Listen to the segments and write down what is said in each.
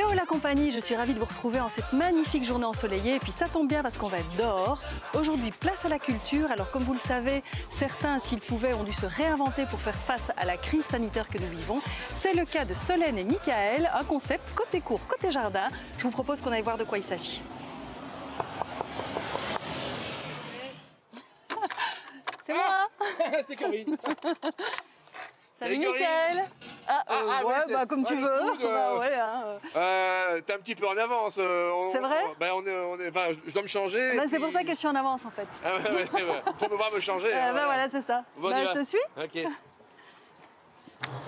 Hello la compagnie, je suis ravie de vous retrouver en cette magnifique journée ensoleillée. Et puis ça tombe bien parce qu'on va être dehors. Aujourd'hui, place à la culture. Alors comme vous le savez, certains, s'ils pouvaient, ont dû se réinventer pour faire face à la crise sanitaire que nous vivons. C'est le cas de Solène et Michael, un concept côté cour, côté jardin. Je vous propose qu'on aille voir de quoi il s'agit. C'est moi. C'est Corinne. Salut Michael. Ouais, bah comme tu veux. T'es un petit peu en avance. C'est vrai? Je dois me changer. C'est pour ça que je suis en avance en fait. Pour pouvoir me changer. Voilà, c'est ça. Bon, je te suis. Ok.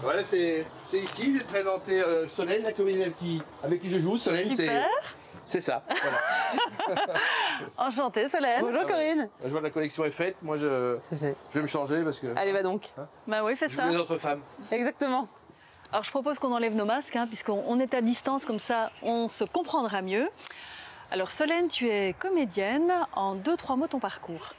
Voilà, c'est ici. Je vais te présenter Solène, la comédienne avec qui je joue. Solène, super. C'est ça. Voilà. Enchantée, Solène. Bonjour Corinne. Je vois que la collection est faite. Moi, je vais me changer parce que. Allez, va donc. Bah oui, fais ça. Les autres femmes. Exactement. Alors, je propose qu'on enlève nos masques, puisqu'on est à distance, comme ça, on se comprendra mieux. Alors, Solène, tu es comédienne. En 2-3 mots, ton parcours.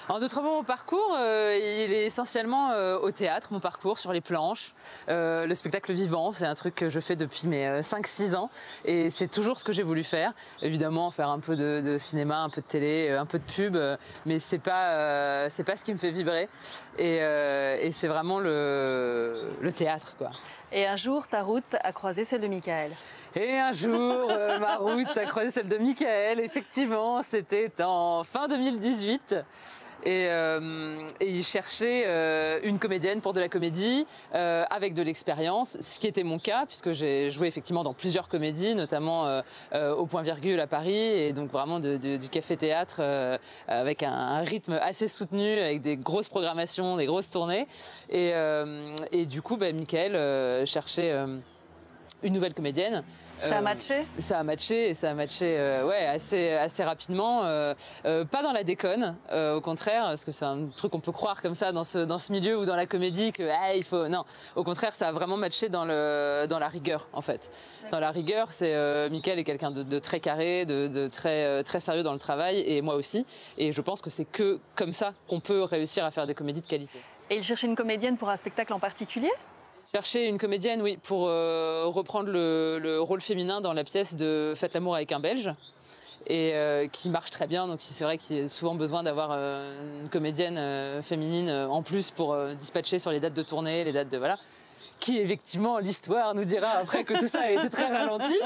En 2-3 mots, mon parcours, il est essentiellement au théâtre, mon parcours sur les planches. Le spectacle vivant, c'est un truc que je fais depuis mes 5-6 ans et c'est toujours ce que j'ai voulu faire. Évidemment, faire un peu de cinéma, un peu de télé, un peu de pub, mais c'est pas ce qui me fait vibrer. Et c'est vraiment le théâtre, quoi. Et un jour, ta route a croisé celle de Michael. Et un jour, ma route a croisé celle de Michael. Effectivement, c'était en fin 2018. Et il cherchait une comédienne pour de la comédie avec de l'expérience, ce qui était mon cas puisque j'ai joué effectivement dans plusieurs comédies, notamment au Point Virgule à Paris et donc vraiment du café-théâtre avec un rythme assez soutenu, avec des grosses programmations, des grosses tournées. Et du coup, Michael cherchait une nouvelle comédienne. Ça a matché? Ça a matché et ça a matché assez rapidement. Pas dans la déconne, au contraire, parce que c'est un truc qu'on peut croire comme ça dans ce milieu ou dans la comédie que il faut. Non, au contraire, ça a vraiment matché dans la rigueur en fait. Dans la rigueur, Michael est quelqu'un de très carré, de très sérieux dans le travail et moi aussi. Et je pense que c'est que comme ça qu'on peut réussir à faire des comédies de qualité. Et il cherchait une comédienne pour un spectacle en particulier? Chercher une comédienne, oui, pour reprendre le rôle féminin dans la pièce de Faites l'amour avec un Belge, et qui marche très bien. Donc c'est vrai qu'il y a souvent besoin d'avoir une comédienne féminine en plus pour dispatcher sur les dates de tournée, les dates de voilà. Qui effectivement, l'histoire nous dira après que tout ça a été très ralenti.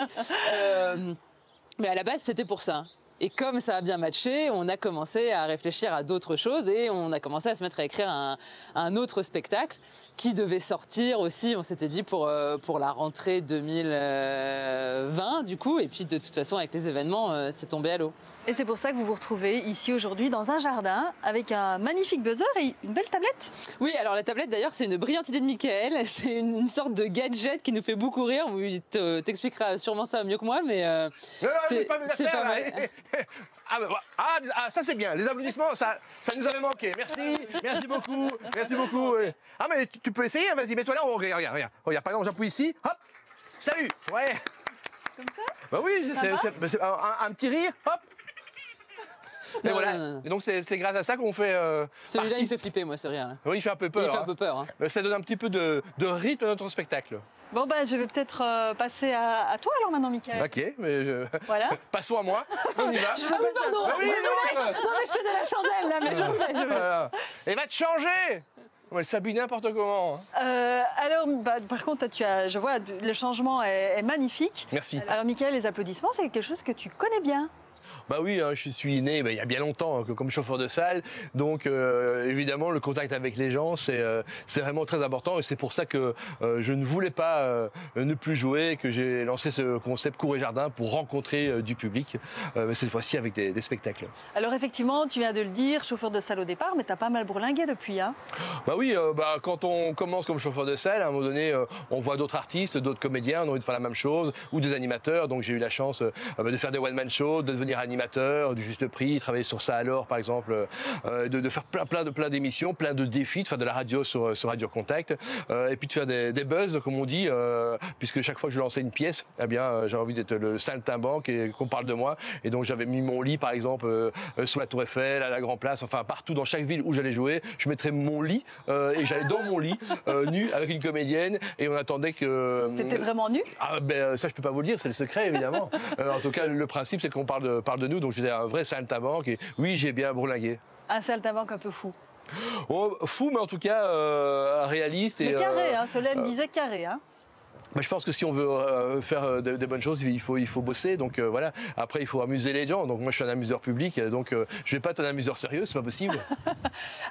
Mais à la base, c'était pour ça. Et comme ça a bien matché, on a commencé à réfléchir à d'autres choses et on a commencé à se mettre à écrire un autre spectacle qui devait sortir aussi, on s'était dit, pour la rentrée 2020 du coup. Et puis de toute façon, avec les événements, c'est tombé à l'eau. Et c'est pour ça que vous vous retrouvez ici aujourd'hui dans un jardin avec un magnifique buzzer et une belle tablette. Oui, alors la tablette d'ailleurs, c'est une brillante idée de Michael. C'est une sorte de gadget qui nous fait beaucoup rire. Il t'expliquera sûrement ça mieux que moi, mais c'est pas mal. Ça c'est bien, les applaudissements, ça nous avait manqué. Merci beaucoup. Ah mais tu peux essayer, vas-y, mets-toi là, regarde. Regarde, par exemple, j'appuie ici, hop, salut, ouais. Comme ça? Bah oui, c'est un petit rire, hop. Et non, voilà. Non. Et donc c'est grâce à ça qu'on fait. Celui-là, il fait flipper, moi, ce rire. Oui, il fait un peu peur. Il fait un peu peur. Ça donne un petit peu de rythme à notre spectacle. Bon, je vais peut-être passer à toi alors maintenant, Michael. Ok, mais voilà. Passons à moi. On y va. Pardon. Oui, non, mais je te donne la chandelle, là, mais je vais. Et va te changer. Elle s'habille n'importe comment. Alors, par contre, je vois, le changement est magnifique. Merci. Alors, Michael, les applaudissements, c'est quelque chose que tu connais bien. Bah oui, je suis né il y a bien longtemps comme chauffeur de salle, donc évidemment le contact avec les gens c'est vraiment très important et c'est pour ça que je ne voulais pas ne plus jouer, que j'ai lancé ce concept cour et jardin pour rencontrer du public, cette fois-ci avec des spectacles. Alors effectivement, tu viens de le dire, chauffeur de salle au départ, mais tu as pas mal bourlingué depuis, hein? Bah oui, quand on commence comme chauffeur de salle, à un moment donné, on voit d'autres artistes, d'autres comédiens, on a envie de faire la même chose, ou des animateurs, donc j'ai eu la chance de faire des one-man shows, de devenir animateur d'animateur, du juste prix, travailler sur ça alors, par exemple, de faire plein d'émissions, plein de défis, de faire de la radio sur Radio Contact, et puis de faire des buzz, comme on dit, puisque chaque fois que je lançais une pièce, eh bien, j'avais envie d'être le saltimbanque et qu'on parle de moi. Et donc, j'avais mis mon lit, par exemple, sur la Tour Eiffel, à la Grand Place, enfin, partout dans chaque ville où j'allais jouer, je mettrais mon lit, et j'allais dans mon lit, nu, avec une comédienne, et on attendait que... T'étais vraiment nu? Ah, ben, ça, je peux pas vous le dire, c'est le secret, évidemment. En tout cas, le principe, c'est qu'on parle de nous, donc j'étais un vrai saltimbanque, et oui, j'ai bien bourlingué. Un saltimbanque un peu fou. Oh, fou, mais en tout cas réaliste. Mais carré, hein, Solène disait carré. Hein. Mais je pense que si on veut faire des bonnes choses, il faut bosser. Donc voilà. Après, il faut amuser les gens. Donc moi, je suis un amuseur public. Donc je vais pas être un amuseur sérieux, c'est pas possible.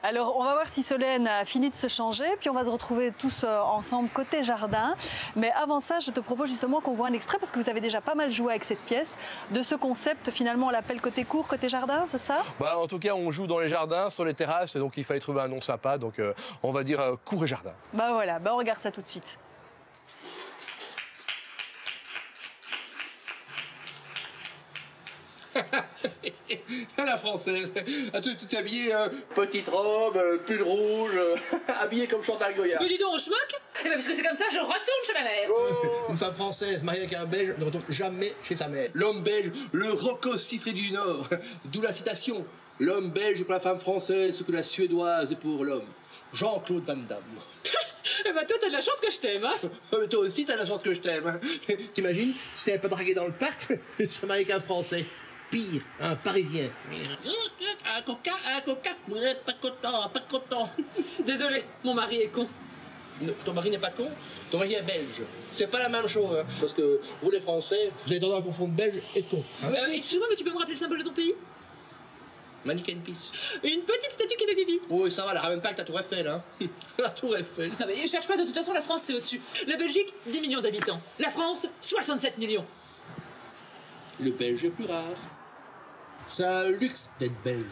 Alors, on va voir si Solène a fini de se changer. Puis on va se retrouver tous ensemble côté jardin. Mais avant ça, je te propose justement qu'on voit un extrait, parce que vous avez déjà pas mal joué avec cette pièce, de ce concept. Finalement, on l'appelle côté court, côté jardin, c'est ça? Bah, en tout cas, on joue dans les jardins, sur les terrasses. Et donc il fallait trouver un nom sympa. Donc on va dire court et jardin. Bah voilà, bah on regarde ça tout de suite. La française, tout habillée, petite robe, pull rouge, habillée comme Chantal Goya. Mais dis donc, on se moque? Eh ben, parce que c'est comme ça, je retourne chez ma mère. Une femme française mariée avec un Belge ne retourne jamais chez sa mère. L'homme belge, le Rocco Siffredi du Nord. D'où la citation. L'homme belge est pour la femme française ce que la suédoise est pour l'homme. Jean-Claude Van Damme. Eh ben, toi, t'as de la chance que je t'aime, hein. Mais toi aussi, t'as la chance que je t'aime. Hein. T'imagines, si t'avais pas dragué dans le parc, tu serais marié avec un Français. Pire, un Parisien. Un coca, pas content. Désolé, mon mari est con. Ton mari n'est pas con, ton mari est belge. C'est pas la même chose, hein, parce que vous les Français, vous avez tendance à confondre belge et con. Hein. Excuse-moi, mais tu peux me rappeler le symbole de ton pays? Mannequin Peace. Une petite statue qui fait pipi. Oui, ça va, elle ramène pas que la Tour Eiffel, hein. La Tour Eiffel. Non mais cherche pas, de toute façon, la France c'est au-dessus. La Belgique, 10 millions d'habitants. La France, 67 millions. Le belge est plus rare. C'est un luxe d'être belge.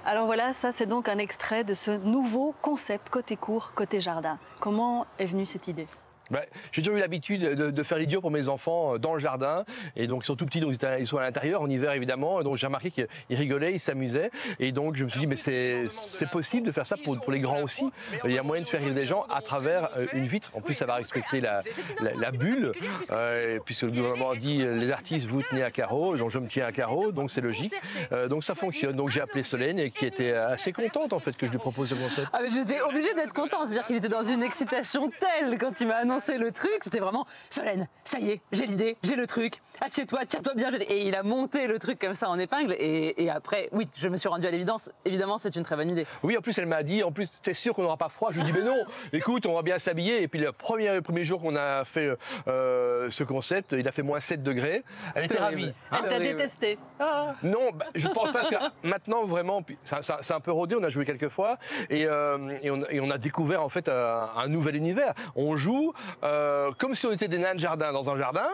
Alors voilà, ça c'est donc un extrait de ce nouveau concept côté court, côté jardin. Comment est venue cette idée? Ouais, j'ai toujours eu l'habitude de faire l'idiot pour mes enfants dans le jardin. Et donc, ils sont tout petits, donc ils sont à l'intérieur, en hiver évidemment. Et donc, j'ai remarqué qu'ils rigolaient, ils s'amusaient. Et donc, je me suis dit, mais c'est possible de faire ça pour les grands aussi. Il y a moyen de faire rire des gens à travers une vitre. En plus, ça va respecter la bulle. Puisque le gouvernement a dit, les artistes, vous tenez à carreau. Donc, je me tiens à carreau. Donc, c'est logique. Donc, ça fonctionne. Donc, j'ai appelé Solène, et qui était assez contente, en fait, que je lui propose ce concept. Ah, mais j'étais obligée d'être contente. C'est-à-dire qu'il était dans une excitation telle quand il m'a annoncé le truc. C'était vraiment Solène, ça y est, j'ai l'idée, j'ai le truc, assieds-toi, tiens-toi bien. Et il a monté le truc comme ça en épingle. Et après, oui, je me suis rendue à l'évidence. Évidemment, c'est une très bonne idée. Oui, en plus, elle m'a dit, t'es sûr qu'on n'aura pas froid? Je lui dis, mais non, écoute, on va bien s'habiller. Et puis, le premier jour qu'on a fait ce concept, il a fait moins 7 degrés. Elle était ravie. Elle t'a détesté. Ah. Non, bah, je pense pas, parce que maintenant, vraiment, c'est un peu rodé, on a joué quelques fois. Et on a découvert, en fait, un nouvel univers. On joue comme si on était des nains de jardin dans un jardin,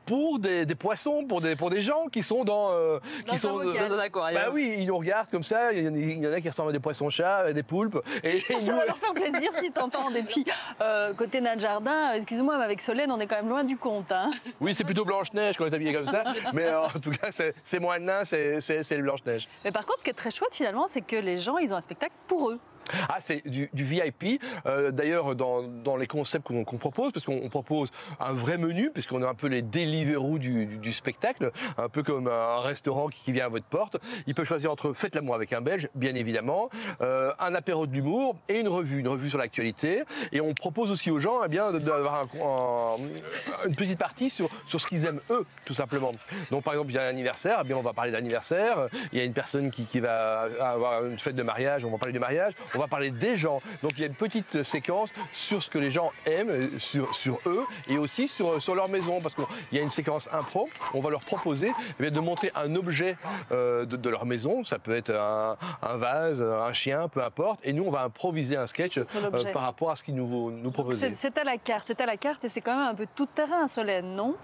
pour des poissons, pour des gens qui sont dans un aquarium. Bah oui, ils nous regardent comme ça, il y en a qui ressemblent à des poissons-chats, des poulpes. Et ça va leur faire plaisir si t'entendent. Et puis, côté nain de jardin, excuse-moi, mais avec Solène, on est quand même loin du compte. Hein. Oui, c'est plutôt Blanche-Neige quand on est habillé comme ça. Mais en tout cas, c'est moins le nain, c'est le Blanche-Neige. Mais par contre, ce qui est très chouette finalement, c'est que les gens, ils ont un spectacle pour eux. Ah, c'est du VIP. D'ailleurs, dans les concepts qu'on propose, parce qu'on propose un vrai menu, puisqu'on a un peu les Deliveroo du spectacle, un peu comme un restaurant qui vient à votre porte. Il peut choisir entre Faites l'amour avec un Belge, bien évidemment, un apéro de l'humour et une revue sur l'actualité. Et on propose aussi aux gens d'avoir une petite partie sur ce qu'ils aiment eux, tout simplement. Donc, par exemple, il y a un anniversaire, on va parler d'anniversaire. Il y a une personne qui va avoir une fête de mariage, on va parler du mariage. on va parler des gens. Donc il y a une petite séquence sur ce que les gens aiment, sur eux et aussi sur leur maison. Parce qu'il y a une séquence impro, on va leur proposer de montrer un objet de leur maison. Ça peut être un vase, un chien, peu importe. Et nous, on va improviser un sketch par rapport à ce qu'ils nous proposent. C'est à la carte et c'est quand même un peu tout terrain, Solène, non?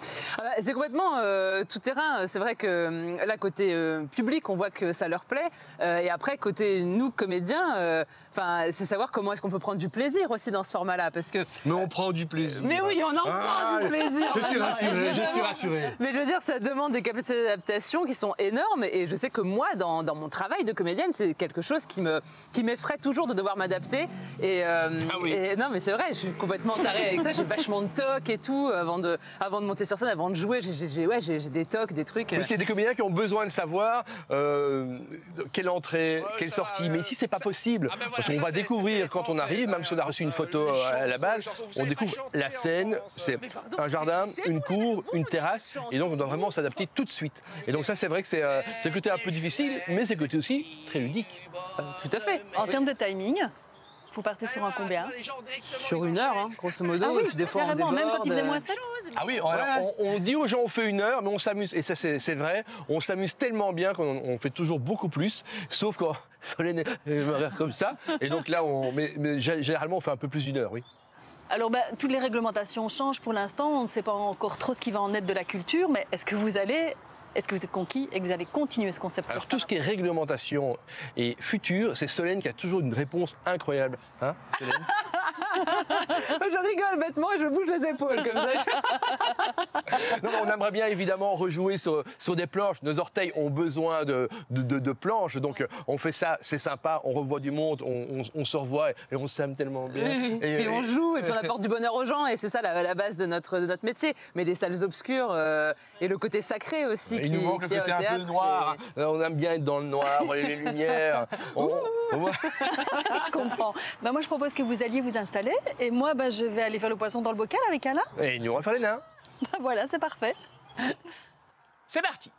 C'est complètement tout terrain. C'est vrai que là, côté public, on voit que ça leur plaît. Et après, côté nous, comédiens, c'est savoir comment est-ce qu'on peut prendre du plaisir aussi dans ce format-là. Parce que, mais on prend du plaisir. Mais oui, on en prend du plaisir. Je suis rassuré. Mais je veux dire, ça demande des capacités d'adaptation qui sont énormes. Et je sais que moi, dans mon travail de comédienne, c'est quelque chose qui m'effraie toujours de devoir m'adapter. Et non, mais c'est vrai, je suis complètement tarée avec ça. J'ai vachement de tocs et tout. Avant de monter sur scène, avant de jouer, j'ai des tocs, des trucs. Parce qu'il y a des comédiens qui ont besoin de savoir quelle entrée, quelle sortie. Mais ici, c'est pas possible. Parce qu'on va découvrir quand on arrive, même si on a reçu une photo à la base, on découvre la scène, c'est un jardin, une cour, une terrasse. Et donc, on doit vraiment s'adapter tout de suite. Et donc ça, c'est vrai que c'est le côté un peu difficile, mais c'est le côté aussi très ludique. Tout à fait. En termes de timing, vous partez sur un combien? Sur 1 heure, grosso modo. Ah oui, et puis des fois, carrément, même quand il faisait -7? Ah oui, alors, on dit aux gens on fait 1 heure, mais on s'amuse. Et ça, c'est vrai, on s'amuse tellement bien qu'on fait toujours beaucoup plus. Sauf quand Solène me regarde comme ça. Et donc là, mais généralement, on fait un peu plus d'1 heure, oui. Alors, toutes les réglementations changent pour l'instant. On ne sait pas encore trop ce qui va en être de la culture. Mais est-ce que vous êtes conquis et que vous allez continuer ce concept? Alors, tout ce qui est réglementation et futur, c'est Solène qui a toujours une réponse incroyable. Hein, Solène? Je rigole bêtement et je bouge les épaules comme ça. Non, on aimerait bien évidemment rejouer sur des planches. Nos orteils ont besoin de planches, donc on fait ça, c'est sympa, on revoit du monde, on se revoit et on s'aime tellement bien. Et on joue et puis on apporte du bonheur aux gens et c'est ça la base de notre métier. Mais les salles obscures et le côté sacré aussi. Il nous manque le côté un peu noir. On aime bien être dans le noir, les lumières. Je comprends. Moi, je propose que vous alliez vous installer et moi, je vais aller faire le poisson dans le bocal avec Alain. Et nous, on va faire les nains. Voilà, c'est parfait. C'est parti.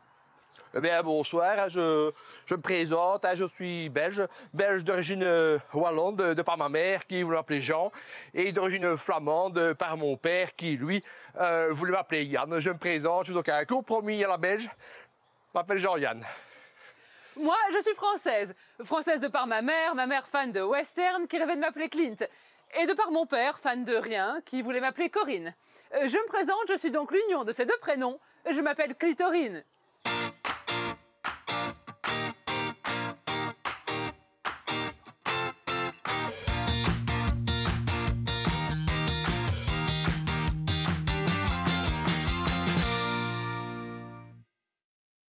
Eh bien, bonsoir, je me présente, je suis belge d'origine wallonne de par ma mère qui voulait m'appeler Jean et d'origine flamande par mon père qui, lui, voulait m'appeler Yann. Je me présente, je suis donc un compromis à la belge, je m'appelle Jean-Yann. Moi, je suis française de par ma mère fan de western qui rêvait de m'appeler Clint. Et de par mon père, fan de rien, qui voulait m'appeler Corinne. Je me présente, je suis donc l'union de ces deux prénoms, je m'appelle Clitorine.